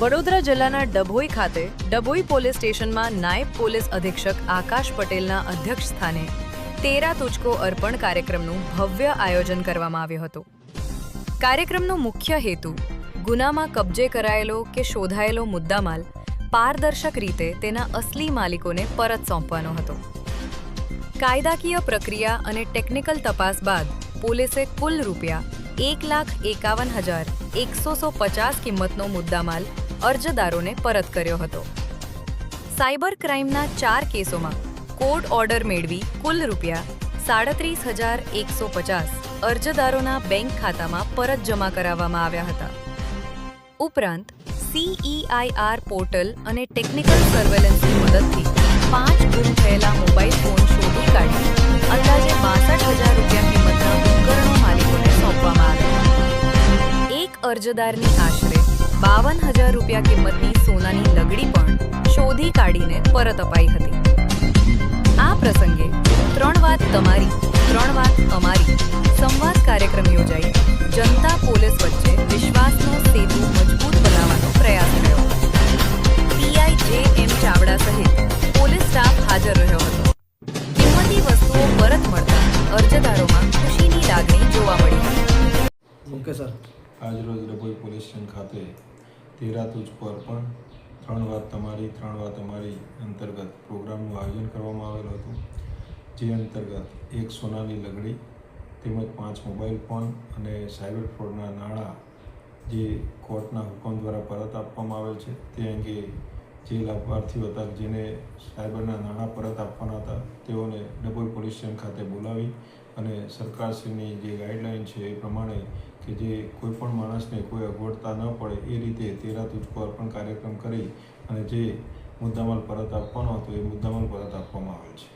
વડોદરા જિલ્લાના ડભોઈ ખાતે ડભોઈ પોલીસ સ્ટેશનમાં નાયબ પોલીસ અધિક્ષક આકાશ પટેલના અધ્યક્ષ સ્થાને તેરા તુજકો અર્પણ કાર્યક્રમનું ભવ્ય આયોજન કરવામાં આવ્યું હતું. કાર્યક્રમનો મુખ્ય હેતુ ગુનામાં કબજે કરાયેલો કે શોધાયેલો મુદ્દામાલ પારદર્શક રીતે તેના અસલી માલિકોને પરત સોંપવાનો હતો. કાયદાકીય પ્રક્રિયા અને ટેકનિકલ તપાસ બાદ પોલીસે કુલ રૂપિયા 1,51,150 કિંમતનો મુદ્દામાલ અરજદારોને પરત કર્યો હતો. સાયબર ક્રાઇમના 4 કેસોમાં કોર્ટ ઓર્ડર મેળવી કુલ રૂપિયા 37,150 અરજદારોના બેંક ખાતામાં પરત જમા કરાવવામાં આવ્યા હતા. ઉપરાંત CEIR પોર્ટલ અને ટેકનિકલ સર્વેલન્સની મદદથી 5 ગુમ થયેલા મોબાઈલ ફોન શોધી કાઢી અંદાજે 62,000 રૂપિયા કિંમતના ઉપકરણો માલિકોને સોંપવામાં આવ્યા. એક અરજદારની આશરે 52,000 રૂપિયા કિંમતની સોનાની લગડી પણ શોધી કાઢીને પરત અપાઈ હતી. આ પ્રસંગે 3 વાત તમારી 3 વાત અમારી સંવાદ કાર્યક્રમ યોજાઈ જનતા પોલીસ વચ્ચે વિશ્વાસનો સેતુ મજબૂત બનાવવાનો પ્રયાસ થયો. PIJM ચાવડા સહિત પોલીસ સ્ટાફ હાજર રહ્યો હતો. કિંમતી વસ્તુઓ પરત મળતા અરજદારોમાં ખુશીની લાગણી જોવા મળી હતી. Okay sir. આજરોજ ડભોઈ પોલીસ સ્ટેશન ખાતે તેરા તુજકો અર્પણ 3 વાત તમારી 3 વાત અમારી અંતર્ગત પ્રોગ્રામનું આયોજન કરવામાં આવેલું હતું. જે અંતર્ગત એક સોનાની લગડી તેમજ 5 મોબાઈલ ફોન અને સાયબર ફ્રોડના નાણાં જે કોર્ટના હુકમ દ્વારા પરત આપવામાં આવેલ છે તે અંગે જે લાભાર્થીઓ હતા જેને સાયબરના નાણાં પરત આપવાના હતા તેઓને ડભોઈ પોલીસ સ્ટેશન ખાતે બોલાવી અને સરકારશ્રીની જે ગાઈડલાઈન છે એ પ્રમાણે કે જે કોઈપણ માણસને કોઈ અગવડતા ન પડે એ રીતે તેરા તુજકો અર્પણ કાર્યક્રમ કરી અને જે મુદ્દામાલ પરત આપવાનો હતો એ મુદ્દામાલ પરત આપવામાં આવેલ છે.